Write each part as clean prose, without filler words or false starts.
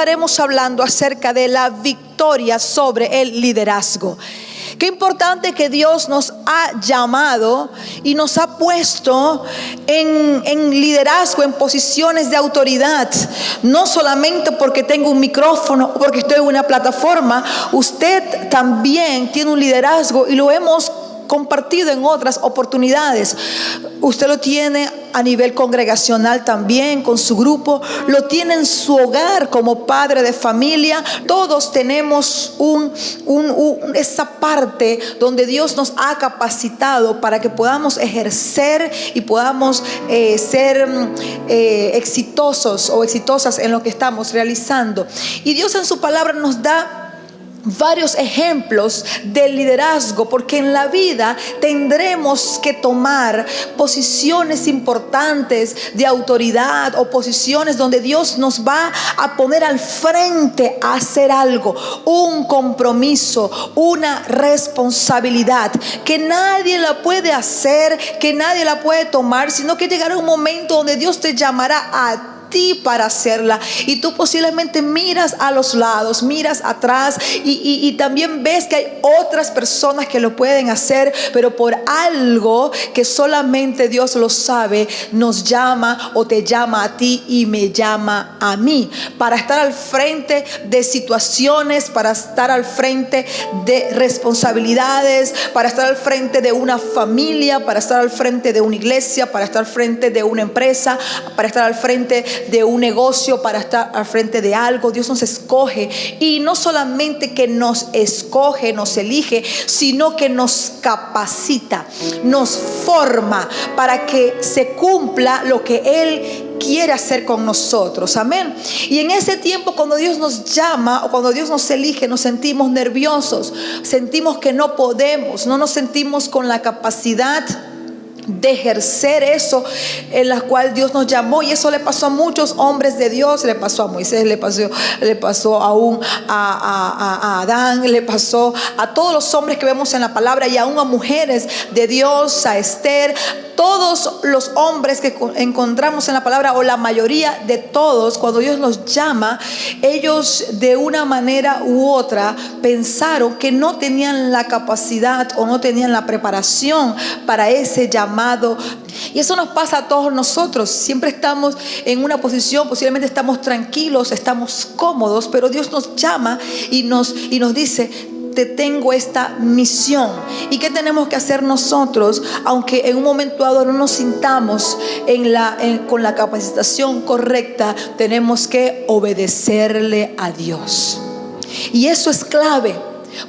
estaremos hablando acerca de la victoria sobre el liderazgo. Qué importante que Dios nos ha llamado y nos ha puesto en liderazgo, en posiciones de autoridad. No solamente porque tengo un micrófono o porque estoy en una plataforma. Usted también tiene un liderazgo y lo hemos compartido en otras oportunidades. Usted lo tiene a nivel congregacional también, con su grupo, lo tiene en su hogar como padre de familia. Todos tenemos esa parte donde Dios nos ha capacitado para que podamos ejercer y podamos ser exitosos o exitosas en lo que estamos realizando. Y Dios en su palabra nos da varios ejemplos del liderazgo, porque en la vida tendremos que tomar posiciones importantes de autoridad o posiciones donde Dios nos va a poner al frente a hacer algo, un compromiso, una responsabilidad que nadie la puede hacer, que nadie la puede tomar, sino que llegará un momento donde Dios te llamará a ti para hacerla, y tú posiblemente miras a los lados, miras atrás y también ves que hay otras personas que lo pueden hacer, pero por algo que solamente Dios lo sabe, nos llama o te llama a ti y me llama a mí para estar al frente de situaciones, para estar al frente de responsabilidades, para estar al frente de una familia, para estar al frente de una iglesia, para estar al frente de una empresa, para estar al frente de un negocio, para estar al frente de algo. Dios nos escoge, y no solamente que nos escoge, nos elige, sino que nos capacita, nos forma para que se cumpla lo que Él quiere hacer con nosotros. Amén. Y en ese tiempo, cuando Dios nos llama o cuando Dios nos elige, nos sentimos nerviosos, sentimos que no podemos, no nos sentimos con la capacidad de ejercer eso en la cual Dios nos llamó. Y eso le pasó a muchos hombres de Dios. Le pasó a Moisés, le pasó aún a Adán, le pasó a todos los hombres que vemos en la palabra, y aún a mujeres de Dios, a Esther. Todos los hombres que encontramos en la palabra, o la mayoría de todos, cuando Dios los llama, ellos de una manera u otra pensaron que no tenían la capacidad o no tenían la preparación para ese llamado. Y eso nos pasa a todos nosotros. Siempre estamos en una posición, posiblemente estamos tranquilos, estamos cómodos, pero Dios nos llama y nos dice: te tengo esta misión. ¿Y qué tenemos que hacer nosotros? Aunque en un momento dado no nos sintamos con la capacitación correcta, tenemos que obedecerle a Dios. Y eso es clave.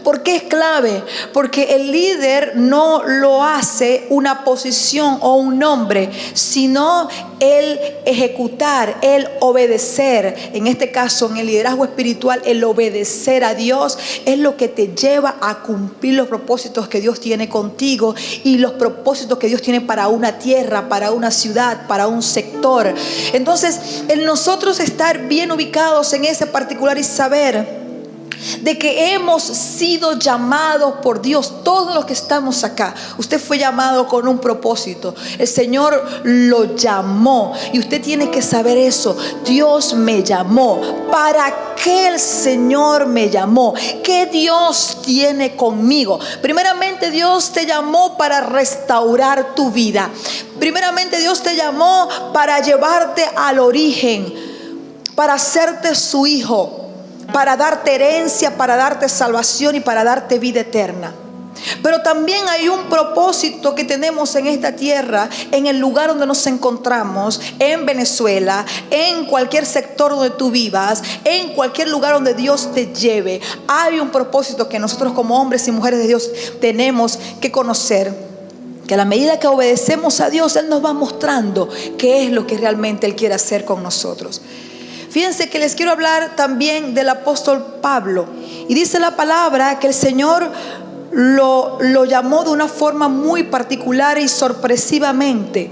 ¿Por qué es clave? Porque el líder no lo hace una posición o un nombre, sino el ejecutar, el obedecer. En este caso, en el liderazgo espiritual, el obedecer a Dios es lo que te lleva a cumplir los propósitos que Dios tiene contigo y los propósitos que Dios tiene para una tierra, para una ciudad, para un sector. Entonces, el nosotros estar bien ubicados en ese particular y saber de que hemos sido llamados por Dios. Todos los que estamos acá, usted fue llamado con un propósito. El Señor lo llamó, y usted tiene que saber eso. Dios me llamó. ¿Para qué el Señor me llamó? ¿Qué Dios tiene conmigo? Primeramente, Dios te llamó para restaurar tu vida. Primeramente, Dios te llamó para llevarte al origen, para hacerte su hijo, para darte herencia, para darte salvación y para darte vida eterna. Pero también hay un propósito que tenemos en esta tierra, en el lugar donde nos encontramos, en Venezuela, en cualquier sector donde tú vivas, en cualquier lugar donde Dios te lleve. Hay un propósito que nosotros como hombres y mujeres de Dios tenemos que conocer, que a la medida que obedecemos a Dios, Él nos va mostrando qué es lo que realmente Él quiere hacer con nosotros. Fíjense que les quiero hablar también del apóstol Pablo. Y dice la palabra que el Señor lo llamó de una forma muy particular y sorpresivamente.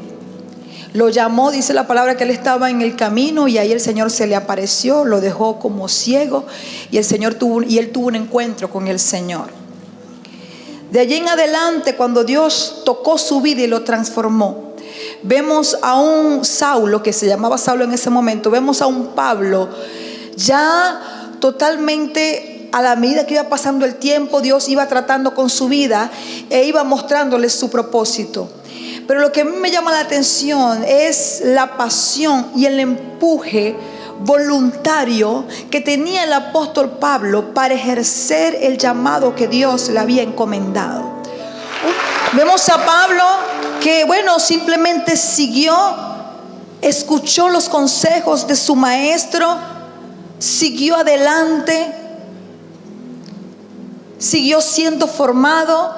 Lo llamó, dice la palabra, que él estaba en el camino y ahí el Señor se le apareció, lo dejó como ciego, y él tuvo un encuentro con el Señor. De allí en adelante, cuando Dios tocó su vida y lo transformó, vemos a un Saulo, que se llamaba Saulo en ese momento, vemos a un Pablo Ya totalmente, a la medida que iba pasando el tiempo, Dios iba tratando con su vida e iba mostrándole su propósito. Pero lo que a mí me llama la atención es la pasión y el empuje voluntario que tenía el apóstol Pablo para ejercer el llamado que Dios le había encomendado. Vemos a Pablo que, simplemente siguió, escuchó los consejos de su maestro, siguió adelante, siguió siendo formado,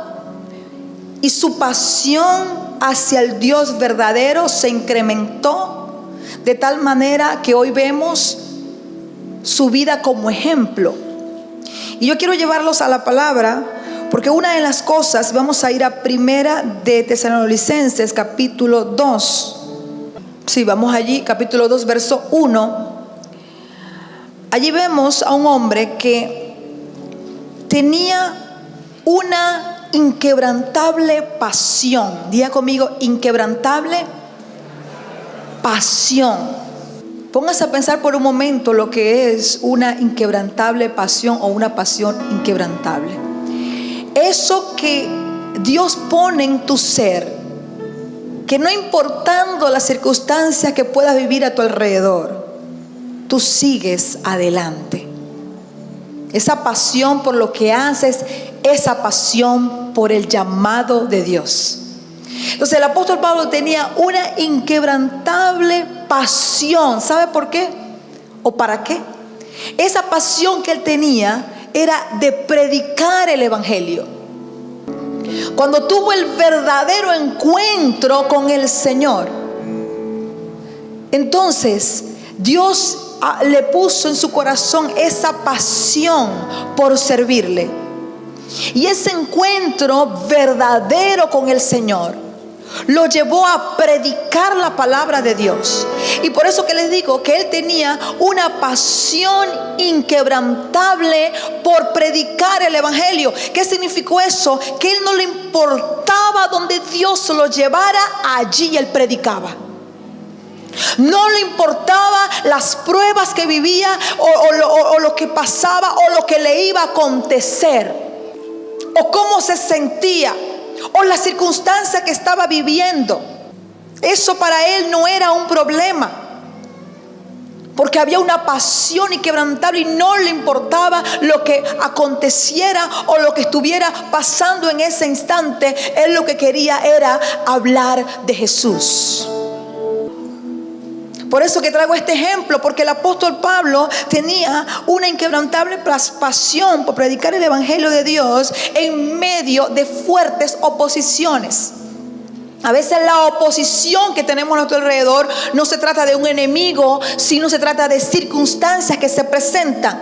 y su pasión hacia el Dios verdadero se incrementó de tal manera que hoy vemos su vida como ejemplo. Y yo quiero llevarlos a la palabra, porque una de las cosas, vamos a ir a Primera de Tesalonicenses capítulo 2. Sí, vamos allí, capítulo 2, verso 1. Allí vemos a un hombre que tenía una inquebrantable pasión. Diga conmigo, inquebrantable pasión. Póngase a pensar por un momento lo que es una inquebrantable pasión o una pasión inquebrantable. Eso que Dios pone en tu ser, que no importando las circunstancias que puedas vivir a tu alrededor, tú sigues adelante. Esa pasión por lo que haces, esa pasión por el llamado de Dios. Entonces el apóstol Pablo tenía una inquebrantable pasión. ¿Sabe por qué? ¿O para qué? Esa pasión que él tenía era de predicar el evangelio. Cuando tuvo el verdadero encuentro con el Señor, entonces Dios le puso en su corazón esa pasión por servirle. Y ese encuentro verdadero con el Señor lo llevó a predicar la palabra de Dios. Y por eso que les digo que él tenía una pasión inquebrantable por predicar el evangelio. ¿Qué significó eso? Que él no le importaba donde Dios lo llevara, allí él predicaba. No le importaba las pruebas que vivía o lo que pasaba o lo que le iba a acontecer, o cómo se sentía, o la circunstancia que estaba viviendo. Eso para él no era un problema, porque había una pasión inquebrantable y no le importaba lo que aconteciera o lo que estuviera pasando en ese instante. Él lo que quería era hablar de Jesús. Por eso que traigo este ejemplo, porque el apóstol Pablo tenía una inquebrantable pasión por predicar el evangelio de Dios en medio de fuertes oposiciones. A veces la oposición que tenemos a nuestro alrededor no se trata de un enemigo, sino se trata de circunstancias que se presentan.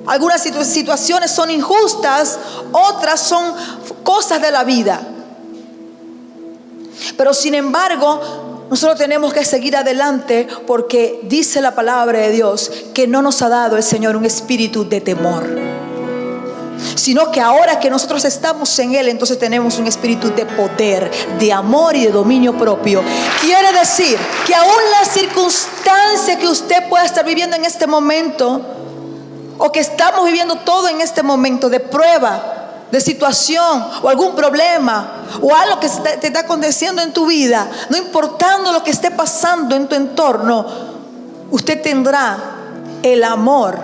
Algunas situaciones son injustas, otras son cosas de la vida. Pero sin embargo, nosotros tenemos que seguir adelante, porque dice la palabra de Dios que no nos ha dado el Señor un espíritu de temor, sino que ahora que nosotros estamos en Él, entonces tenemos un espíritu de poder, de amor y de dominio propio. Quiere decir que aún la circunstancia que usted pueda estar viviendo en este momento, o que estamos viviendo todo en este momento de prueba, de situación o algún problema o algo que te está aconteciendo en tu vida, no importando lo que esté pasando en tu entorno, usted tendrá el amor,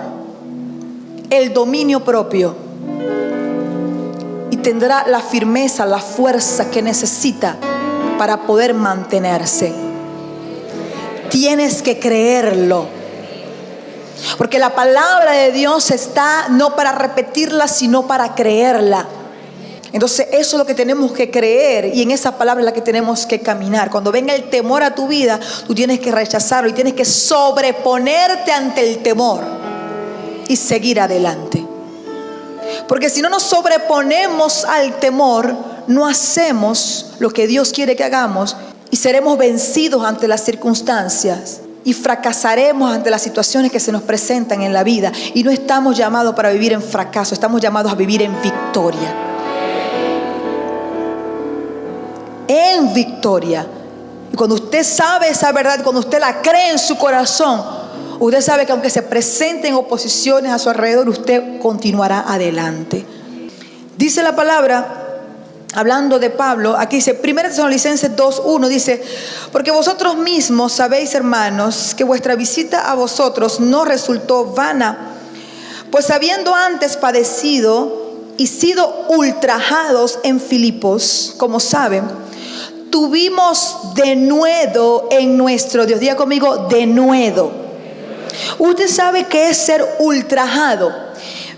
el dominio propio, y tendrá la firmeza, la fuerza que necesita para poder mantenerse. Tienes que creerlo, porque la palabra de Dios está no para repetirla, sino para creerla. Entonces eso es lo que tenemos que creer, y en esa palabra es la que tenemos que caminar. Cuando venga el temor a tu vida, tú tienes que rechazarlo y tienes que sobreponerte ante el temor y seguir adelante. Porque si no nos sobreponemos al temor, no hacemos lo que Dios quiere que hagamos, y seremos vencidos ante las circunstancias y fracasaremos ante las situaciones que se nos presentan en la vida. Y no estamos llamados para vivir en fracaso, estamos llamados a vivir en victoria. En victoria. Y cuando usted sabe esa verdad, cuando usted la cree en su corazón, usted sabe que aunque se presenten oposiciones a su alrededor, usted continuará adelante. Dice la palabra, hablando de Pablo, aquí dice 1 Tesalonicenses 2:1, dice: porque vosotros mismos sabéis, hermanos, que vuestra visita a vosotros no resultó vana, pues habiendo antes padecido y sido ultrajados en Filipos, como saben, tuvimos denuedo en nuestro Dios. Diga conmigo, denuedo. Usted sabe qué es ser ultrajado.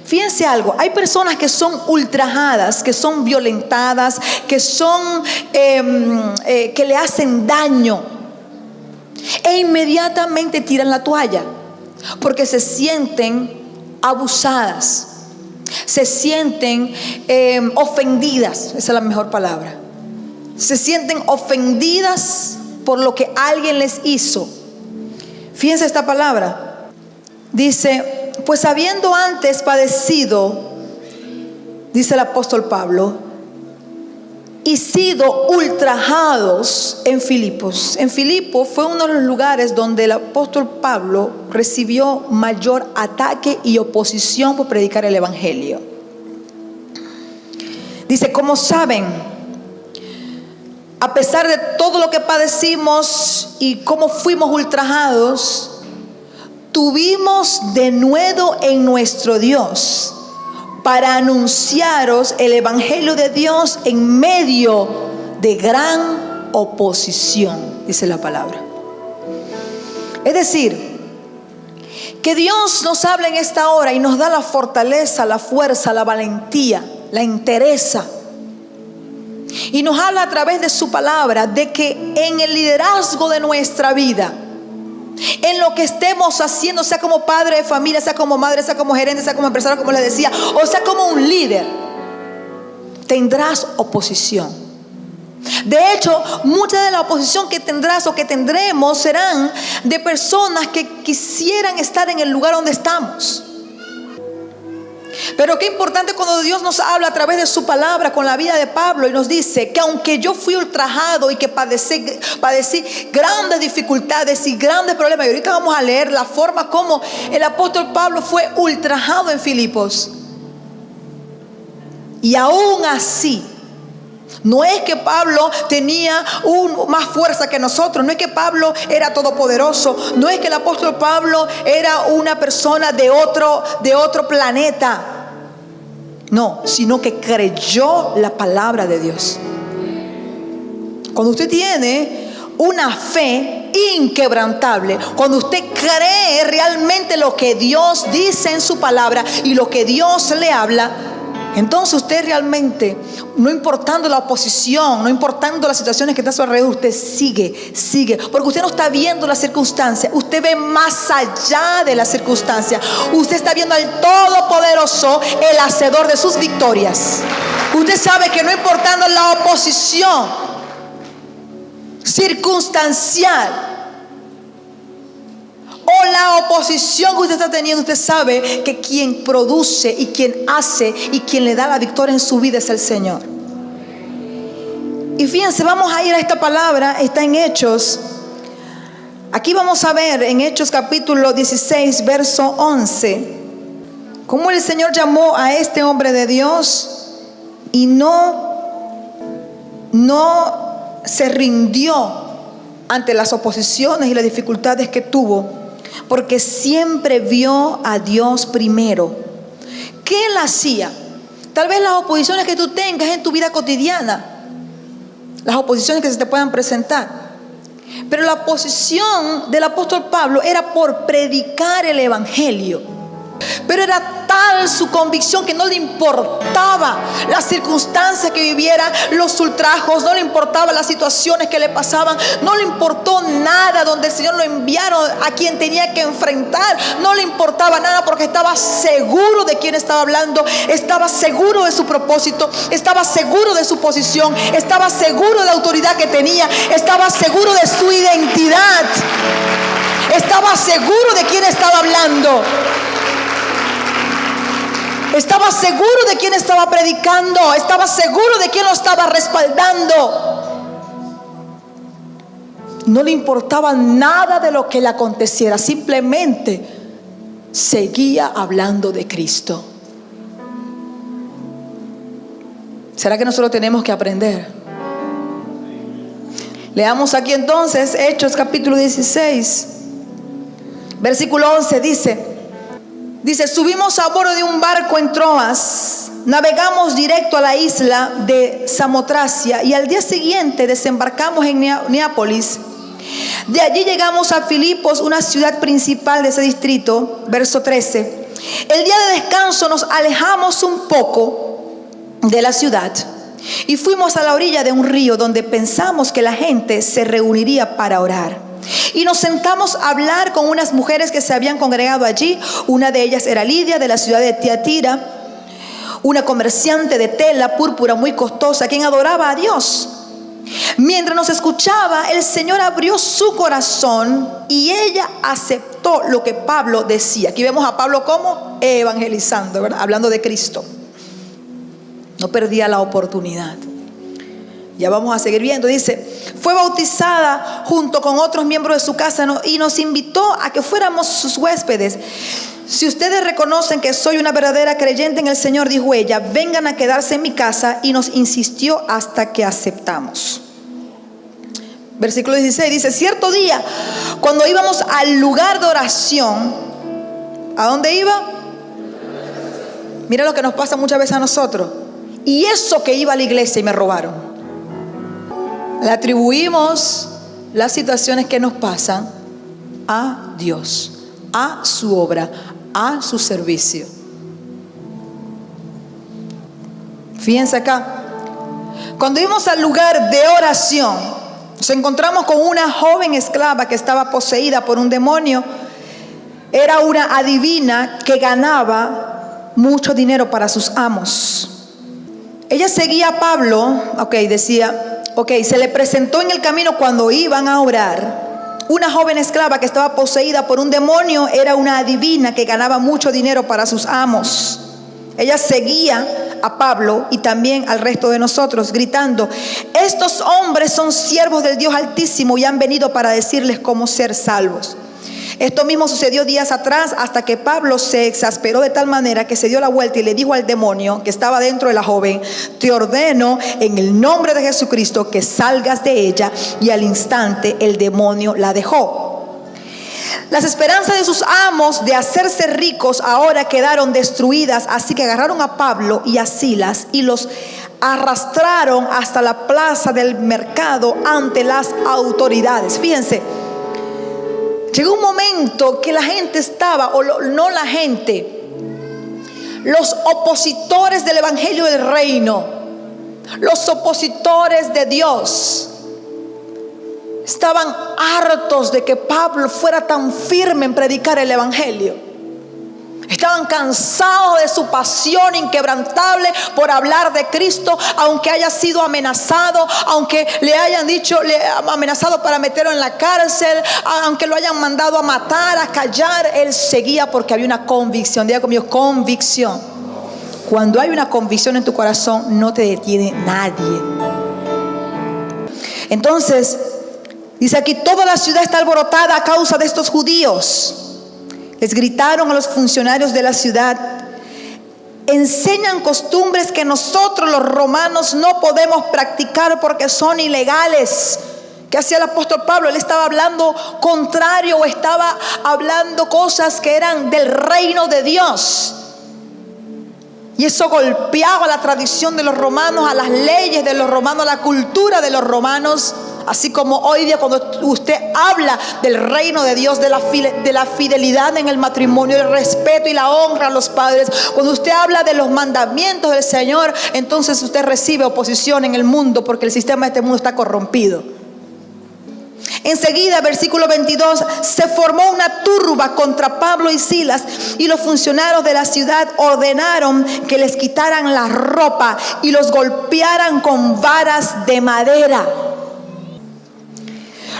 Fíjense algo, hay personas que son ultrajadas, que son violentadas, que son que le hacen daño, e inmediatamente tiran la toalla porque se sienten abusadas, se sienten ofendidas. Esa es la mejor palabra. Se sienten ofendidas por lo que alguien les hizo. Fíjense esta palabra, dice: pues habiendo antes padecido, dice el apóstol Pablo, y sido ultrajados en Filipos. En Filipos fue uno de los lugares donde el apóstol Pablo recibió mayor ataque y oposición por predicar el evangelio. Dice: como saben, a pesar de todo lo que padecimos y cómo fuimos ultrajados, tuvimos denuedo en nuestro Dios para anunciaros el evangelio de Dios en medio de gran oposición, dice la palabra. Es decir, que Dios nos habla en esta hora y nos da la fortaleza, la fuerza, la valentía, la entereza, y nos habla a través de su palabra de que en el liderazgo de nuestra vida, en lo que estemos haciendo, sea como padre de familia, sea como madre, sea como gerente, sea como empresario, como les decía, o sea como un líder, tendrás oposición. De hecho, mucha de la oposición que tendrás o que tendremos serán de personas que quisieran estar en el lugar donde estamos. Pero qué importante cuando Dios nos habla a través de su palabra con la vida de Pablo y nos dice que aunque yo fui ultrajado y que padecí grandes dificultades y grandes problemas, y ahorita vamos a leer la forma como el apóstol Pablo fue ultrajado en Filipos, y aún así, no es que Pablo tenía más fuerza que nosotros, no es que Pablo era todopoderoso, no es que el apóstol Pablo era una persona de otro planeta, no, sino que creyó la palabra de Dios. Cuando usted tiene una fe inquebrantable, cuando usted cree realmente lo que Dios dice en su palabra y lo que Dios le habla, entonces usted realmente, no importando la oposición, no importando las situaciones que están a su alrededor, usted sigue, porque usted no está viendo las circunstancias, usted ve más allá de las circunstancias. Usted está viendo al Todopoderoso, el hacedor de sus victorias. Usted sabe que no importando la oposición circunstancial o la oposición que usted está teniendo, usted sabe que quien produce y quien hace y quien le da la victoria en su vida es el Señor. Y fíjense, vamos a ir a esta palabra, está en Hechos. Aquí vamos a ver en Hechos capítulo 16, verso 11, cómo el Señor llamó a este hombre de Dios y no se rindió ante las oposiciones y las dificultades que tuvo, porque siempre vio a Dios primero. ¿Qué él hacía? Tal vez las oposiciones que tú tengas en tu vida cotidiana, las oposiciones que se te puedan presentar, pero la posición del apóstol Pablo era por predicar el evangelio. Pero era tal su convicción que no le importaba las circunstancias que viviera, los ultrajos, no le importaba las situaciones que le pasaban, no le importó nada donde el Señor lo enviaron a quien tenía que enfrentar, no le importaba nada porque estaba seguro de quién estaba hablando, estaba seguro de su propósito, estaba seguro de su posición, estaba seguro de la autoridad que tenía, estaba seguro de su identidad, estaba seguro de quién estaba hablando. Estaba seguro de quién estaba predicando, estaba seguro de quién lo estaba respaldando. no le importaba nada de lo que le aconteciera, simplemente seguía hablando de Cristo. ¿Será que nosotros tenemos que aprender? Leamos aquí entonces Hechos capítulo 16, versículo 11. Dice: subimos a bordo de un barco en Troas, navegamos directo a la isla de Samotracia y al día siguiente desembarcamos en Neápolis. De allí llegamos a Filipos, una ciudad principal de ese distrito. Verso 13. El día de descanso nos alejamos un poco de la ciudad y fuimos a la orilla de un río donde pensamos que la gente se reuniría para orar. Y nos sentamos a hablar con unas mujeres que se habían congregado allí. Una de ellas era Lidia, de la ciudad de Tiatira, una comerciante de tela púrpura muy costosa, quien adoraba a Dios. Mientras nos escuchaba, el Señor abrió su corazón y ella aceptó lo que Pablo decía. Aquí vemos a Pablo como evangelizando, ¿verdad? Hablando de Cristo. No perdía la oportunidad. Ya vamos a seguir viendo. Dice: fue bautizada junto con otros miembros de su casa y nos invitó a que fuéramos sus huéspedes. Si ustedes reconocen que soy una verdadera creyente en el Señor, dijo ella, vengan a quedarse en mi casa. Y nos insistió hasta que aceptamos. Versículo 16 dice: cierto día, cuando íbamos al lugar de oración, ¿a dónde iba? Mira lo que nos pasa muchas veces a nosotros. Y eso que iba a la iglesia y me robaron. Le atribuimos las situaciones que nos pasan a Dios, a su obra, a su servicio. Fíjense acá. Cuando íbamos al lugar de oración, nos encontramos con una joven esclava que estaba poseída por un demonio. Era una adivina que ganaba mucho dinero para sus amos. Ella seguía a Pablo, decía, se le presentó en el camino cuando iban a orar. Una joven esclava que estaba poseída por un demonio, era una adivina que ganaba mucho dinero para sus amos. Ella seguía a Pablo y también al resto de nosotros, gritando: estos hombres son siervos del Dios Altísimo y han venido para decirles cómo ser salvos. Esto mismo sucedió días atrás, hasta que Pablo se exasperó de tal manera que se dio la vuelta y le dijo al demonio que estaba dentro de la joven: te ordeno en el nombre de Jesucristo que salgas de ella. Y al instante el demonio la dejó. Las esperanzas de sus amos de hacerse ricos ahora quedaron destruidas, así que agarraron a Pablo y a Silas y los arrastraron hasta la plaza del mercado ante las autoridades. Fíjense, llegó un momento que la gente estaba, no la gente, los opositores del evangelio del reino, los opositores de Dios, estaban hartos de que Pablo fuera tan firme en predicar el evangelio. Estaban cansados de su pasión inquebrantable por hablar de Cristo, aunque haya sido amenazado, aunque le hayan dicho, amenazado para meterlo en la cárcel, aunque lo hayan mandado a matar, a callar. Él seguía porque había una convicción. Diga conmigo: convicción. Cuando hay una convicción en tu corazón, no te detiene nadie. Entonces, dice aquí: toda la ciudad está alborotada a causa de estos judíos. Les gritaron a los funcionarios de la ciudad: enseñan costumbres que nosotros los romanos no podemos practicar porque son ilegales. ¿Qué hacía el apóstol Pablo? Él estaba hablando contrario, o estaba hablando cosas que eran del reino de Dios. Y eso golpeaba a la tradición de los romanos, a las leyes de los romanos, a la cultura de los romanos. Así como hoy día, cuando usted habla del reino de Dios, de la fidelidad en el matrimonio, del respeto y la honra a los padres, cuando usted habla de los mandamientos del Señor, entonces usted recibe oposición en el mundo, porque el sistema de este mundo está corrompido. Enseguida, versículo 22, se formó una turba contra Pablo y Silas, y los funcionarios de la ciudad ordenaron que les quitaran la ropa y los golpearan con varas de madera.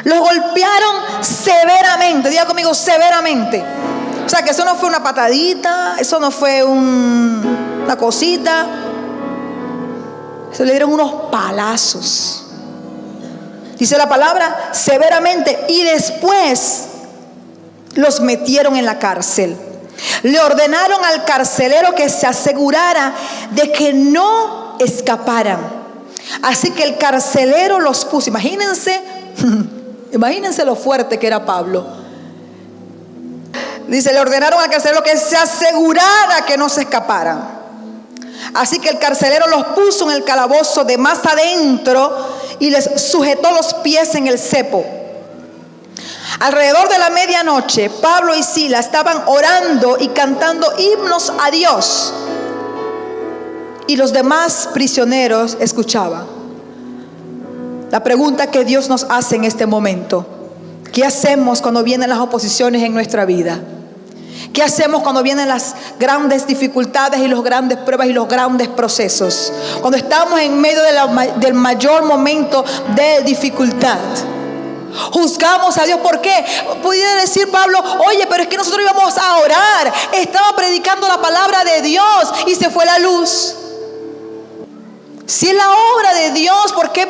Los golpearon severamente. Diga conmigo: severamente. O sea, que eso no fue una patadita, eso no fue una cosita. Se le dieron unos palazos. Dice la palabra, severamente, y después los metieron en la cárcel. Le ordenaron al carcelero que se asegurara de que no escaparan. Así que el carcelero los puso. Imagínense lo fuerte que era Pablo. Dice, le ordenaron al carcelero que se asegurara que no se escaparan. Así que el carcelero los puso en el calabozo de más adentro y les sujetó los pies en el cepo. Alrededor de la medianoche, Pablo y Silas estaban orando y cantando himnos a Dios, y los demás prisioneros escuchaban. La pregunta que Dios nos hace en este momento: ¿qué hacemos cuando vienen las oposiciones en nuestra vida? ¿Qué hacemos cuando vienen las grandes dificultades y las grandes pruebas y los grandes procesos? Cuando estamos en medio del mayor momento de dificultad. Juzgamos a Dios. ¿Por qué? Pudiera decir Pablo, oye, pero es que nosotros íbamos a orar, estaba predicando la palabra de Dios y se fue la luz. Si es la obra de Dios, ¿por qué,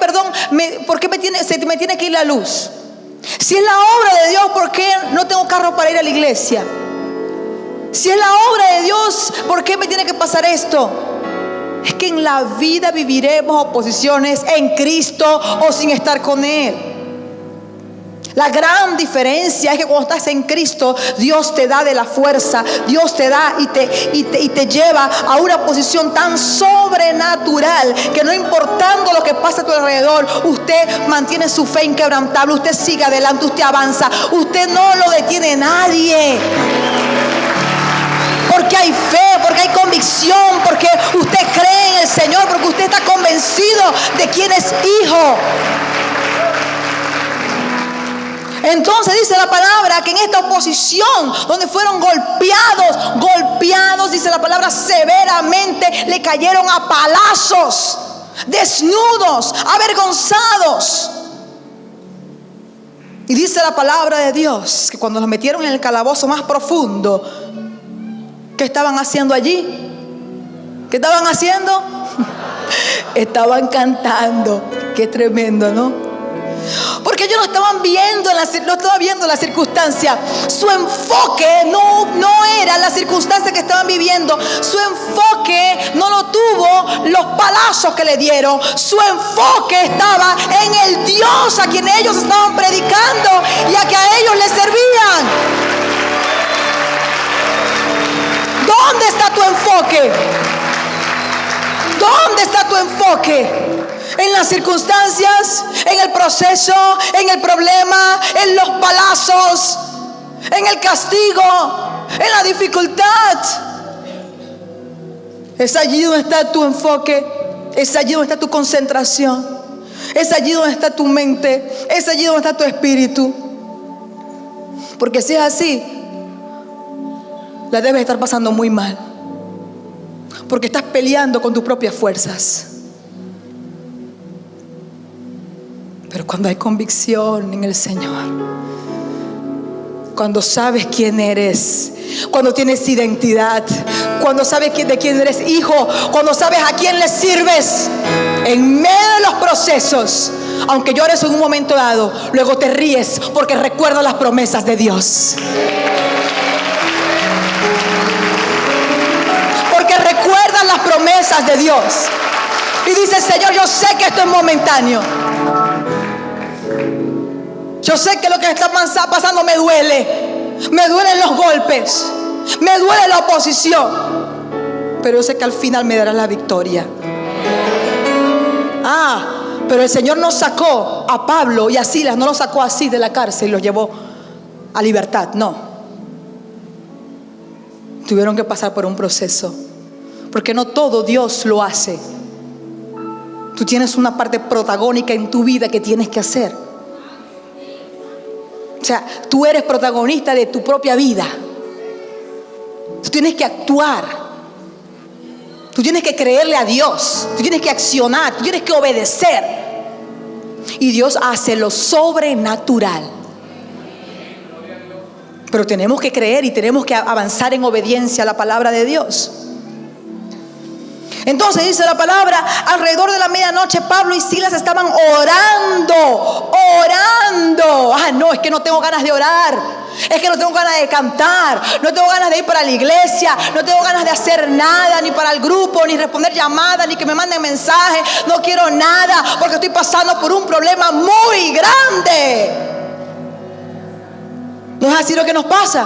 por qué me tiene que ir la luz? Si es la obra de Dios, ¿por qué no tengo carro para ir a la iglesia? Si es la obra de Dios, ¿por qué me tiene que pasar esto? Es que en la vida viviremos oposiciones en Cristo o sin estar con Él. La gran diferencia es que cuando estás en Cristo, Dios te da de la fuerza, Dios te da y te lleva a una posición tan sobrenatural que no importando lo que pasa a tu alrededor, usted mantiene su fe inquebrantable, usted sigue adelante, usted avanza, usted no lo detiene nadie. Porque hay fe, porque hay convicción, porque usted cree en el Señor, porque usted está convencido de quién es hijo. Entonces dice la palabra que en esta oposición, donde fueron golpeados, dice la palabra, severamente, le cayeron a palazos, desnudos, avergonzados. Y dice la palabra de Dios que cuando los metieron en el calabozo más profundo, ¿qué estaban haciendo allí? ¿Qué estaban haciendo? Estaban cantando. Qué tremendo, ¿no? Porque ellos no estaban viendo la circunstancia. Su enfoque no era la circunstancia que estaban viviendo. Su enfoque no lo tuvo los palazos que le dieron. Su enfoque estaba en el Dios a quien ellos estaban predicando y a que a ellos les servían. ¿Dónde está tu enfoque? ¿Dónde está tu enfoque? ¿En las circunstancias? ¿En el proceso? ¿En el problema? ¿En los palazos? ¿En el castigo? ¿En la dificultad? Es allí donde está tu enfoque. Es allí donde está tu concentración. Es allí donde está tu mente. Es allí donde está tu espíritu. Porque si es así, la debes estar pasando muy mal, porque estás peleando con tus propias fuerzas. Pero cuando hay convicción en el Señor, cuando sabes quién eres, cuando tienes identidad, cuando sabes de quién eres hijo, cuando sabes a quién le sirves, en medio de los procesos, aunque llores en un momento dado, luego te ríes porque recuerdas las promesas de Dios. Recuerdan las promesas de Dios y dice: Señor, yo sé que esto es momentáneo, yo sé que lo que está pasando me duelen los golpes, me duele la oposición, pero yo sé que al final me dará la victoria. Pero el Señor no sacó a Pablo y a Silas, no los sacó así de la cárcel y los llevó a libertad, no, tuvieron que pasar por un proceso. Porque no todo Dios lo hace. Tú tienes una parte protagónica en tu vida que tienes que hacer. O sea, tú eres protagonista de tu propia vida. Tú tienes que actuar. Tú tienes que creerle a Dios. Tú tienes que accionar. Tú tienes que obedecer. Y Dios hace lo sobrenatural. Pero tenemos que creer y tenemos que avanzar en obediencia a la palabra de Dios. Entonces dice la palabra, alrededor de la medianoche Pablo y Silas estaban orando. Ah, no, es que no tengo ganas de orar. Es que no tengo ganas de cantar. No tengo ganas de ir para la iglesia. No tengo ganas de hacer nada, ni para el grupo, ni responder llamadas, ni que me manden mensajes. No quiero nada porque estoy pasando por un problema muy grande. ¿No es así lo que nos pasa?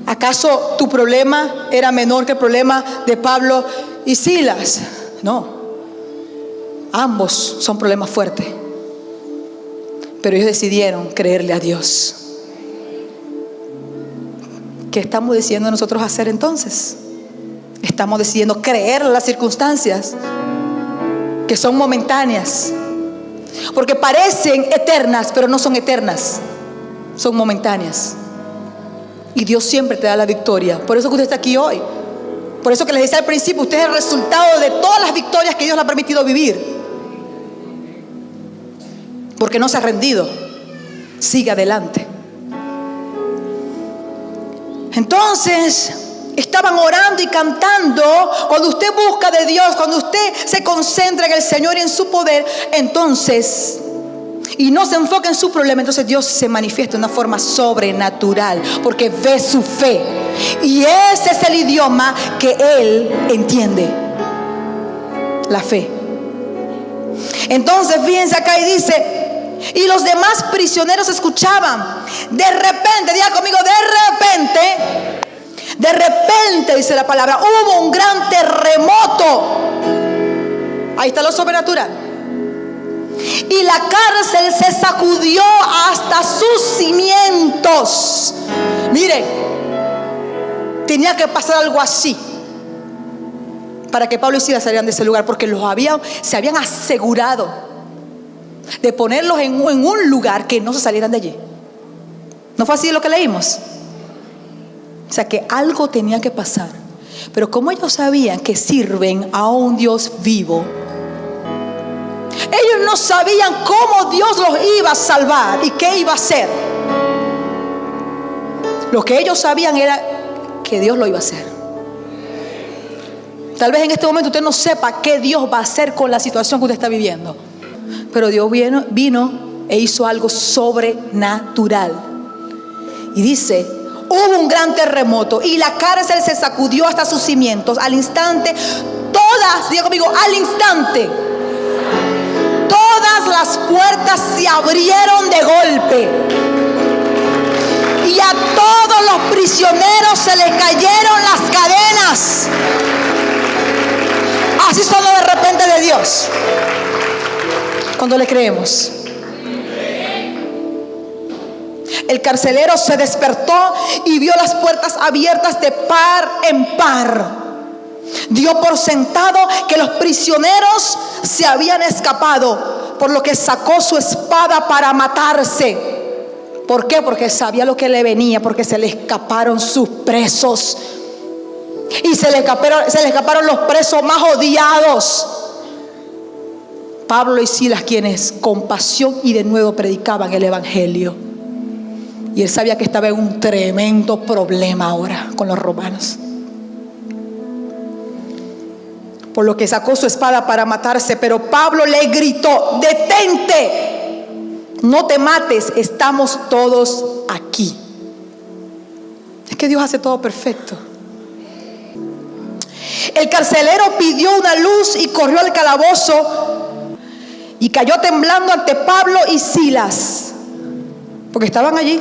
¿Acaso tu problema era menor que el problema de Pablo y Silas? No. Ambos son problemas fuertes. Pero ellos decidieron creerle a Dios. ¿Qué estamos decidiendo nosotros hacer entonces? Estamos decidiendo creer las circunstancias que son momentáneas. Porque parecen eternas, pero no son eternas. Son momentáneas. Y Dios siempre te da la victoria. Por eso que usted está aquí hoy. Por eso que les decía al principio, usted es el resultado de todas las victorias que Dios le ha permitido vivir. Porque no se ha rendido. Sigue adelante. Entonces, estaban orando y cantando. Cuando usted busca de Dios, cuando usted se concentra en el Señor y en su poder, entonces, y no se enfoca en su problema, entonces Dios se manifiesta de una forma sobrenatural, porque ve su fe. Y ese es el idioma que Él entiende. La fe. Entonces, fíjense acá y dice, y los demás prisioneros escuchaban. De repente, diga conmigo, de repente, dice la palabra, hubo un gran terremoto. Ahí está lo sobrenatural. Y la cárcel se sacudió hasta sus cimientos. Mire, tenía que pasar algo así para que Pablo y Silas salieran de ese lugar, porque se habían asegurado de ponerlos en un lugar que no se salieran de allí. ¿No fue así lo que leímos? O sea que algo tenía que pasar. Pero como ellos sabían que sirven a un Dios vivo, ellos no sabían cómo Dios los iba a salvar y qué iba a hacer. Lo que ellos sabían era que Dios lo iba a hacer. Tal vez en este momento usted no sepa qué Dios va a hacer con la situación que usted está viviendo. Pero Dios vino e hizo algo sobrenatural. Y dice, hubo un gran terremoto y la cárcel se sacudió hasta sus cimientos. Al instante, diga conmigo, al instante, todas las puertas se abrieron de golpe. Y a todos los prisioneros se les cayeron las cadenas. Así son de repente de Dios. Cuando le creemos. El carcelero se despertó y vio las puertas abiertas de par en par. Dio por sentado que los prisioneros se habían escapado, por lo que sacó su espada para matarse. ¿Por qué? Porque sabía lo que le venía, porque se le escaparon sus presos. Y se le escaparon los presos más odiados. Pablo y Silas, quienes con pasión y de nuevo predicaban el evangelio. Y él sabía que estaba en un tremendo problema ahora con los romanos. Por lo que sacó su espada para matarse. Pero Pablo le gritó: detente, no te mates, estamos todos aquí. Es que Dios hace todo perfecto. El carcelero pidió una luz y corrió al calabozo y cayó temblando ante Pablo y Silas, porque estaban allí.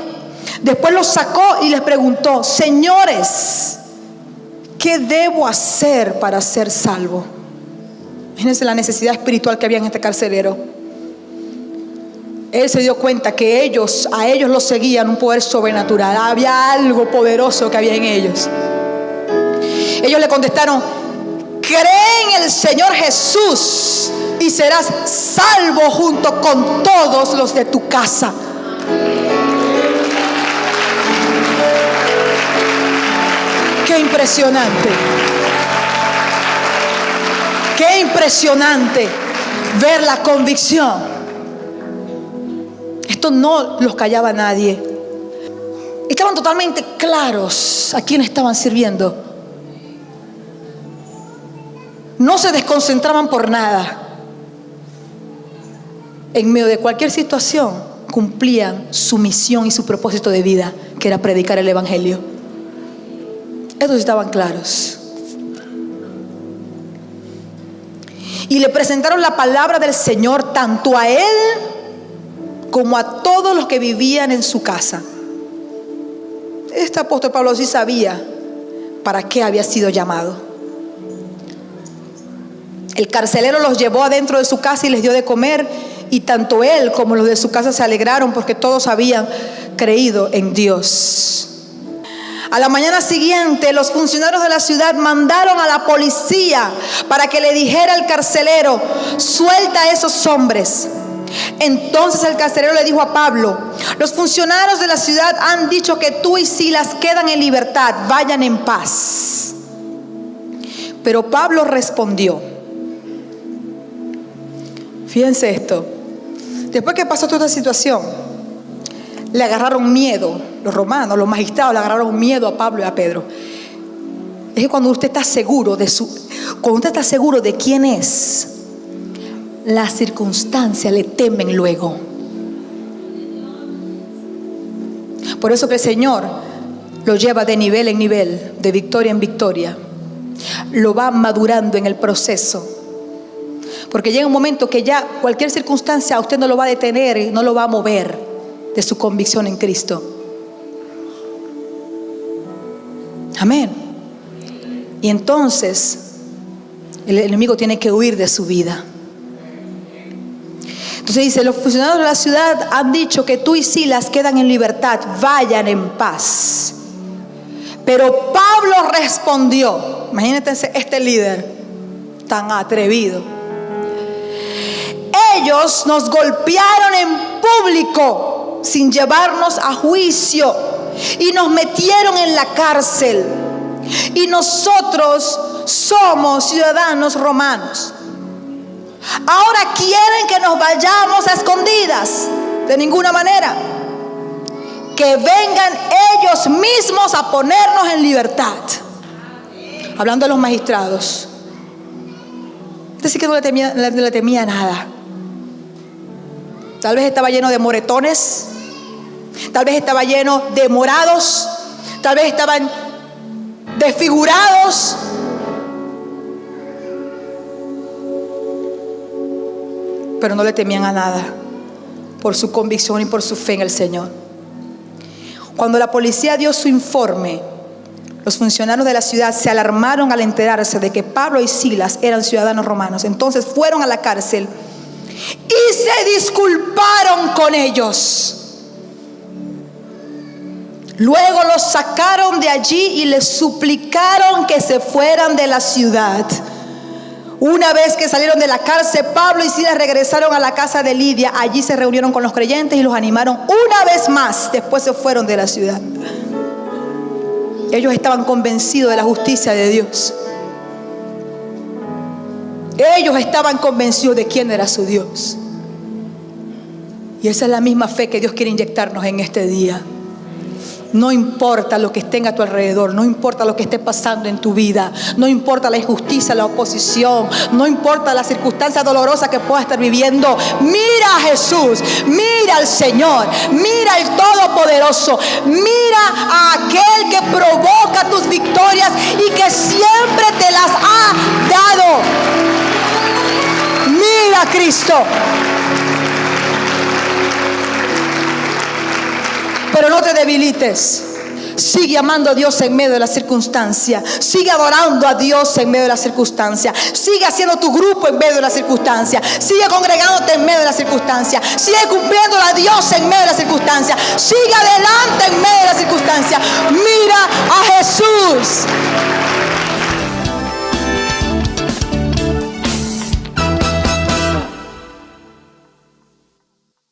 Después los sacó y les preguntó: señores, ¿qué debo hacer para ser salvo? Fíjense la necesidad espiritual que había en este carcelero. Él se dio cuenta que a ellos los seguían un poder sobrenatural. Había algo poderoso que había en ellos. Ellos le contestaron: cree en el Señor Jesús y serás salvo junto con todos los de tu casa. Qué impresionante. Qué impresionante ver la convicción. Esto no los callaba nadie. Estaban totalmente claros a quién estaban sirviendo. no se desconcentraban por nada. En medio de cualquier situación cumplían su misión y su propósito de vida, que era predicar el evangelio. Estos estaban claros. Y le presentaron la palabra del Señor tanto a él como a todos los que vivían en su casa. Este apóstol Pablo sí sabía para qué había sido llamado. El carcelero los llevó adentro de su casa y les dio de comer, y tanto él como los de su casa se alegraron porque todos habían creído en Dios. A la mañana siguiente, los funcionarios de la ciudad mandaron a la policía para que le dijera al carcelero: suelta a esos hombres. Entonces el carcelero le dijo a Pablo: los funcionarios de la ciudad han dicho que tú y Silas quedan en libertad, vayan en paz. Pero Pablo respondió, fíjense esto, después que pasó toda esta situación, le agarraron miedo, los romanos, los magistrados le agarraron miedo a Pablo y a Pedro. Es que cuando usted está seguro de quién es, las circunstancias le temen luego. Por eso que el Señor lo lleva de nivel en nivel, de victoria en victoria. Lo va madurando en el proceso. Porque llega un momento que ya cualquier circunstancia a usted no lo va a detener y no lo va a mover de su convicción en Cristo. Amén. Y entonces el enemigo tiene que huir de su vida. Entonces dice: los funcionarios de la ciudad han dicho que tú y Silas quedan en libertad, vayan en paz. Pero Pablo respondió, imagínense este líder tan atrevido: ellos nos golpearon en público sin llevarnos a juicio y nos metieron en la cárcel, y nosotros somos ciudadanos romanos. Ahora quieren que nos vayamos a escondidas. De ninguna manera. Que vengan ellos mismos a ponernos en libertad. Hablando de los magistrados. Es decir, que no le temía nada. Tal vez estaba lleno de moretones, tal vez estaba lleno de morados, tal vez estaban desfigurados. Pero no le temían a nada, por su convicción y por su fe en el Señor. Cuando la policía dio su informe, los funcionarios de la ciudad se alarmaron al enterarse de que Pablo y Silas eran ciudadanos romanos. Entonces fueron a la cárcel y se disculparon con ellos. Luego los sacaron de allí y les suplicaron que se fueran de la ciudad. Una vez que salieron de la cárcel, Pablo y Silas regresaron a la casa de Lidia. Allí se reunieron con los creyentes y los animaron una vez más. Después se fueron de la ciudad. Ellos estaban convencidos de la justicia de Dios. Ellos estaban convencidos de quién era su Dios. Y esa es la misma fe que Dios quiere inyectarnos en este día. No importa lo que esté a tu alrededor, no importa lo que esté pasando en tu vida, no importa la injusticia, la oposición, no importa la circunstancia dolorosa que puedas estar viviendo. Mira a Jesús, mira al Señor, mira al Todopoderoso, mira a aquel que provoca tus victorias y que siempre te las ha dado. Mira a Cristo. Pero no te debilites. Sigue amando a Dios en medio de la circunstancia. Sigue adorando a Dios en medio de la circunstancia. Sigue haciendo tu grupo en medio de la circunstancia. Sigue congregándote en medio de la circunstancia. Sigue cumpliendo a Dios en medio de la circunstancia. Sigue adelante en medio de la circunstancia. Mira a Jesús.